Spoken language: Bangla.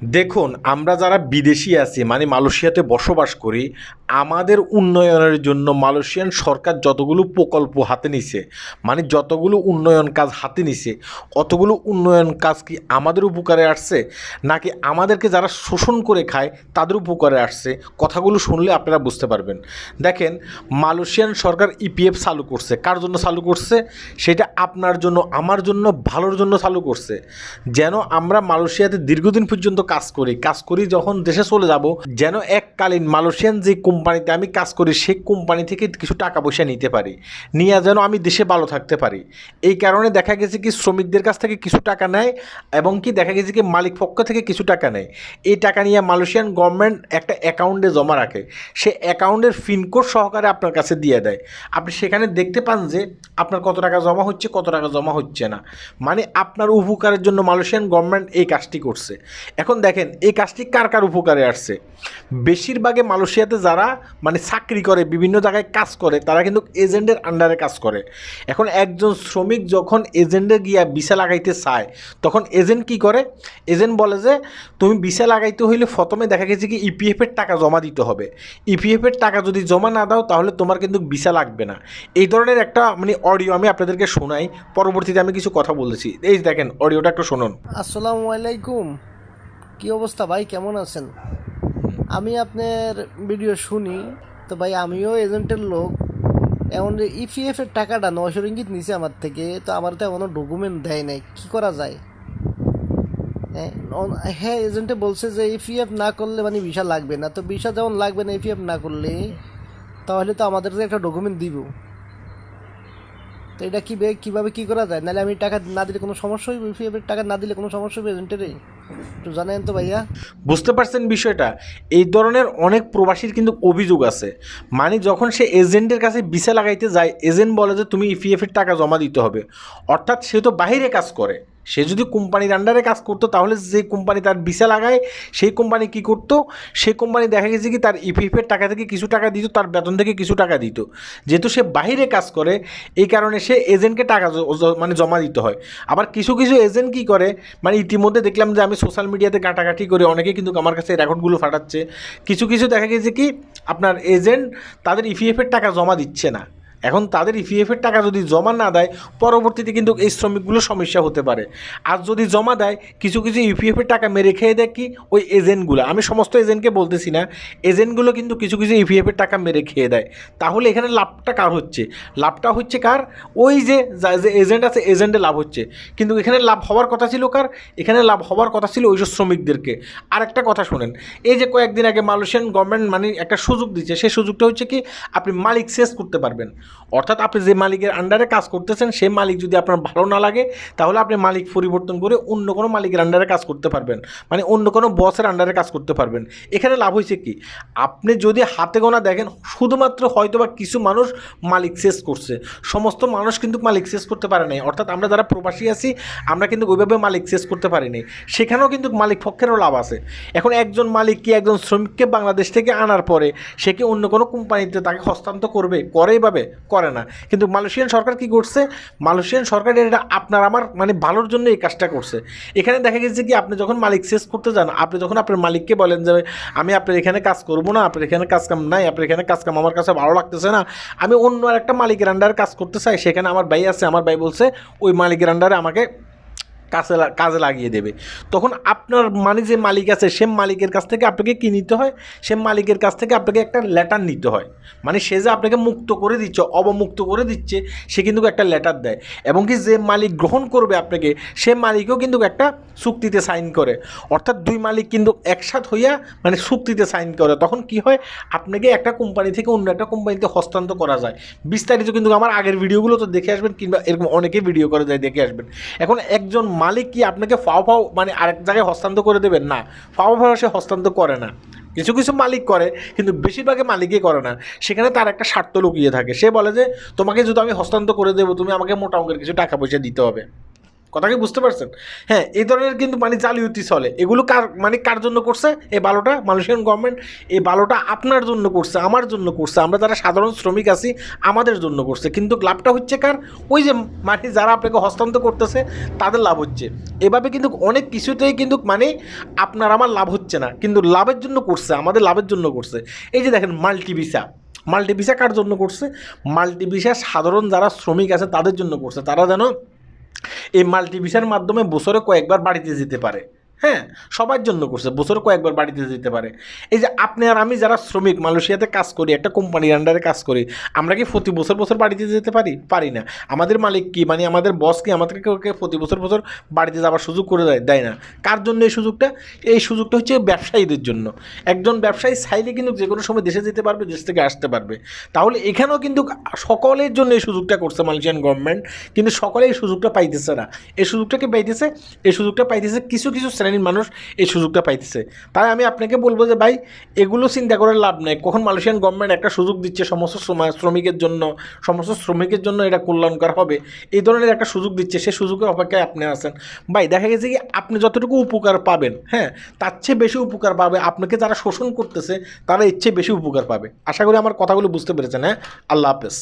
দেখুন, আমরা যারা বিদেশি আছি মানে মালয়েশিয়াতে বসবাস করি, আমাদের উন্নয়নের জন্য মালয়েশিয়ান সরকার যতগুলো প্রকল্প হাতে নিছে, মানে যতগুলো উন্নয়ন কাজ হাতে নিছে, অতগুলো উন্নয়ন কাজ কি আমাদের উপকারে আসছে নাকি আমাদেরকে যারা শোষণ করে খায় তাদের উপকারে আসছে? কথাগুলো শুনলে আপনারা বুঝতে পারবেন। দেখেন, মালয়েশিয়ান সরকার ইপিএফ চালু করছে। কার জন্য চালু করছে? সেটা আপনার জন্য, আমার জন্য, ভালোর জন্য চালু করছে। যেন আমরা মালয়েশিয়াতে দীর্ঘদিন পর্যন্ত কাজ করি যখন দেশে চলে যাব, যেন এককালীন মালয়েশিয়ান যে কোম্পানিতে আমি কাজ করি সেই কোম্পানি থেকে কিছু টাকা পয়সা নিতে পারি, নিয়ে যেন আমি দেশে ভালো থাকতে পারি। এই কারণে দেখা গেছে কি শ্রমিকদের কাছ থেকে কিছু টাকা নেয় এবং কি দেখা গেছে কি মালিক পক্ষ থেকে কিছু টাকা নেয়। এই টাকা নিয়ে মালয়েশিয়ান গভর্নমেন্ট একটা অ্যাকাউন্টে জমা রাখে, সে অ্যাকাউন্টের পিনকোড সহকারে আপনার কাছে দিয়ে দেয়। আপনি সেখানে দেখতে পান যে আপনার কত টাকা জমা হচ্ছে, কত টাকা জমা হচ্ছে না। মানে আপনার উপকারের জন্য মালয়েশিয়ান গভর্নমেন্ট এই কাজটি করছে। এখন দেখেন, এই কাজটি কার কার উপকারে আসছে? বেশিরভাগে মালয়েশিয়াতে যারা মানে চাকরি করে, বিভিন্ন জায়গায় কাজ করে, তারা কিন্তু এজেন্টের আন্ডারে কাজ করে। এখন একজন শ্রমিক যখন এজেন্টে গিয়া ভিসা লাগাইতে চায়, তখন এজেন্ট কি করে? এজেন্ট বলে যে তুমি ভিসা লাগাইতে হইলে প্রথমে দেখা গেছে কি ইপিএফের টাকা জমা দিতে হবে। ইপিএফের টাকা যদি জমা না দাও তাহলে তোমার কিন্তু ভিসা লাগবে না। এই ধরনের একটা মানে অডিও আমি আপনাদেরকে শোনাই, পরবর্তীতে আমি কিছু কথা বলেছি। এই দেখেন, অডিওটা একটু শুনুন। আসসালামু আলাইকুম। কি অবস্থা ভাই, কেমন আছেন? আমি আপনার ভিডিও শুনি তো ভাই, আমিও এজেন্টের লোক। এমন যে ইপিএফ এর টাকাটা 900 রিঙ্গিত নিছে আমার থেকে, তো আমার তো এখনো ডকুমেন্ট দেয় নাই, কি করা যায়? হ্যাঁ, এজেন্টে বলছে যে ইপিএফ না করলে মানে ভিসা লাগবে না। তো ভিসা যেমন লাগবে না ইপিএফ না করলে, তাহলে তো আমাদের একটা ডকুমেন্ট দিব। তো এটা কিভাবে কি করা যায়? নাহলে আমি টাকা না দিলে কোনো সমস্যা হইবে? ইপিএফ এর টাকা না দিলে কোনো সমস্যা হবে এজেন্টের? একটু জানেন তো ভাইয়া। বুঝতে পারছেন বিষয়টা? এই ধরনের অনেক প্রবাসীর কিন্তু অভিযোগ আছে। মানে যখন সে এজেন্টের কাছে ভিসা লাগাইতে যায়, এজেন্ট বলে যে তুমি ইপিএফের টাকা জমা দিতে হবে। অর্থাৎ সে তো বাইরে কাজ করে, সে যদি কোম্পানির আন্ডারে কাজ করতো তাহলে যে কোম্পানি তার ভিসা লাগায় সেই কোম্পানি কি করতো? সেই কোম্পানি দেখা গেছে কি তার ইপিএফের টাকা থেকে কিছু টাকা দিত, তার বেতন থেকে কিছু টাকা দিত। যেহেতু সে বাইরে কাজ করে, এই কারণে সে এজেন্টকে টাকা মানে জমা দিতে হয়। আবার কিছু কিছু এজেন্ট কী করে, মানে ইতিমধ্যে দেখলাম যে আমি সোশ্যাল মিডিয়াতে ঘাটাঘাটি করে অনেকে কিন্তু আমার কাছে রেকর্ডগুলো ফাটাচ্ছে। কিছু কিছু দেখা গেছে কি আপনার এজেন্ট তাদের ইপিএফের টাকা জমা দিচ্ছে না। এখন তাদের ইপিএফের টাকা যদি জমা না দেয়, পরবর্তীতে কিন্তু এই শ্রমিকগুলো সমস্যা হতে পারে। আর যদি জমা দেয়, কিছু কিছু ইপিএফের টাকা মেরে খেয়ে দেয় কি ওই এজেন্টগুলো, আমি সমস্ত এজেন্টকে বলতেছি না, এজেন্টগুলো কিন্তু কিছু কিছু ইপিএফের টাকা মেরে খেয়ে দেয়। তাহলে এখানে লাভটা কার হচ্ছে? লাভটা হচ্ছে কার? ওই যে এজেন্ট আছে, এজেন্টে লাভ হচ্ছে। কিন্তু এখানে লাভ হওয়ার কথা ছিল কার? এখানে লাভ হওয়ার কথা ছিল ওই সব শ্রমিকদেরকে। আর একটা কথা শোনেন, এই যে কয়েকদিন আগে মালয়েশিয়ান গভর্নমেন্ট মানে একটা সুযোগ দিচ্ছে, সেই সুযোগটা হচ্ছে কি আপনি মালিক চেঞ্জ করতে পারবেন। অর্থাৎ আপনি যে মালিকের আন্ডারে কাজ করতেছেন সেই মালিক যদি আপনার ভালো না লাগে, তাহলে আপনি মালিক পরিবর্তন করে অন্য কোনো মালিকের আন্ডারে কাজ করতে পারবেন, মানে অন্য কোনো বসের আন্ডারে কাজ করতে পারবেন। এখানে লাভ হয়েছে কি, আপনি যদি হাতে গোনা দেখেন, শুধুমাত্র হয়তো বা কিছু মানুষ মালিক চেঞ্জ করছে, সমস্ত মানুষ কিন্তু মালিক চেঞ্জ করতে পারে নাই। অর্থাৎ আমরা যারা প্রবাসী আছি আমরা কিন্তু ওইভাবে মালিক চেঞ্জ করতে পারিনি, সেখানেও কিন্তু মালিক পক্ষেরও লাভ আছে। এখন একজন মালিক কি একজন শ্রমিককে বাংলাদেশ থেকে আনার পরে সে কি অন্য কোনো কোম্পানিতে তাকে হস্তান্তর করবে? করে এইভাবে? করে না। কিন্তু মালয়েশিয়ান সরকার কি করছে? মালয়েশিয়ান সরকার এটা আপনার আমার মানে ভালোর জন্য এই কাজটা করছে। এখানে দেখা গেছে কি আপনি যখন মালিক চেঞ্জ করতে যান, আপনি যখন আপনার মালিককে বলেন যে আমি আপনার এখানে কাজ করবো না, আপনার এখানে কাজ কাম নাই, আপনার এখানে কাজ কাম আমার কাছে ভালো লাগতেছে না, আমি অন্য আর একটা মালিকের আন্ডারে কাজ করতে চাই, সেখানে আমার ভাই আছে, আমার ভাই বলছে ওই মালিকের আন্ডারে আমাকে কাজে লাগিয়ে দেবে। তখন আপনার মানে যে মালিক আছে সে মালিকের কাছ থেকে আপনাকে কী নিতে হয়? সে মালিকের কাছ থেকে আপনাকে একটা লেটার নিতে হয়। মানে সে যে আপনাকে মুক্ত করে দিচ্ছে, অবমুক্ত করে দিচ্ছে, সে কিন্তু একটা লেটার দেয়। এবং কি যে মালিক গ্রহণ করবে আপনাকে, সে মালিকও কিন্তু একটা চুক্তিতে সাইন করে। অর্থাৎ দুই মালিক কিন্তু একসাথ হইয়া মানে চুক্তিতে সাইন করে। তখন কি হয়, আপনাকে একটা কোম্পানি থেকে অন্য একটা কোম্পানিতে হস্তান্তর করা যায়। বিস্তারিত কিন্তু আমার আগের ভিডিওগুলো তো দেখে আসবেন, কিংবা এরকম অনেকে ভিডিও করে যায়, দেখে আসবেন। এখন একজন মালিক কি আপনাকে ফাও মানে আরেক জায়গায় হস্তান্তর করে দেবেন? না, ফাও সে হস্তান্তর করে না। কিছু কিছু মালিক করে, কিন্তু বেশিরভাগই মালিকই করে না। সেখানে তার একটা স্বার্থ লুকিয়ে থাকে। সে বলে যে তোমাকে যদি আমি হস্তান্তর করে দেবো, তুমি আমাকে মোটা অঙ্কের কিছু টাকা পয়সা দিতে হবে। কথা কি বুঝতে পারছেন? হ্যাঁ, এই ধরনের কিন্তু মানে জালিয়াতি চলে। এগুলো কার জন্য করছে এই বালোটা? মালয়েশিয়ান গভর্নমেন্ট এই বালোটা আপনার জন্য করছে, আমার জন্য করছে, আমরা যারা সাধারণ শ্রমিক আছি আমাদের জন্য করছে। কিন্তু লাভটা হচ্ছে কার? ওই যে মানে যারা আপনাকে হস্তান্তর করতেছে তাদের লাভ হচ্ছে। এভাবে কিন্তু অনেক কিছুতেই কিন্তু মানে আপনার আমার লাভ হচ্ছে না, কিন্তু লাভের জন্য করছে, আমাদের লাভের জন্য করছে। এই যে দেখেন মাল্টিভিসা কার জন্য করছে? মাল্টিভিসা সাধারণ যারা শ্রমিক আছে তাদের জন্য করছে। তারা যেন এই মাল্টিভিসার মাধ্যমে বছরে কয়েকবার বাড়িতে যেতে পারে। হ্যাঁ, সবার জন্য করছে, বছরে কয়েকবার বাড়িতে যেতে পারে। এই যে আপনি আর আমি যারা শ্রমিক মালয়েশিয়াতে কাজ করি, একটা কোম্পানির আন্ডারে কাজ করি, আমরা কি প্রতি বছর বাড়িতে যেতে পারি না। আমাদের মালিক কি মানে আমাদের বস কি আমাদেরকে প্রতি বছর বাড়িতে যাওয়ার সুযোগ করে দেয় না। কার জন্য এই সুযোগটা হচ্ছে ব্যবসায়ীদের জন্য। একজন ব্যবসায়ী চাইলে কিন্তু যে কোনো সময় দেশে যেতে পারবে, দেশ থেকে আসতে পারবে। তাহলে এখানেও কিন্তু সকলের জন্য এই সুযোগটা করছে মালয়েশিয়ান গভর্নমেন্ট, কিন্তু সকলে এই সুযোগটা পাইতেছে না। এই সুযোগটা পাইতেছে কিছু কিছু শ্রেণীর মানুষ এই সুযোগটা পাইতেছে। তাই আমি আপনাকে বলবো যে ভাই, এগুলো চিন্তা করে লাভ নেই। কখন মালয়েশিয়ান গভর্নমেন্ট একটা সুযোগ দিচ্ছে সমস্ত শ্রমিকের জন্য এটা কল্যাণকর হবে, এই ধরনের একটা সুযোগ দিচ্ছে, সেই সুযোগের অপেক্ষায় আপনি আছেন। ভাই দেখা গেছে কি আপনি যতটুকু উপকার পাবেন, হ্যাঁ, তার চেয়ে বেশি উপকার পাবে আপনাকে যারা শোষণ করতেছে, তারা এর চেয়ে বেশি উপকার পাবে। আশা করি আমার কথাগুলো বুঝতে পেরেছেন। হ্যাঁ, আল্লাহ হাফেজ।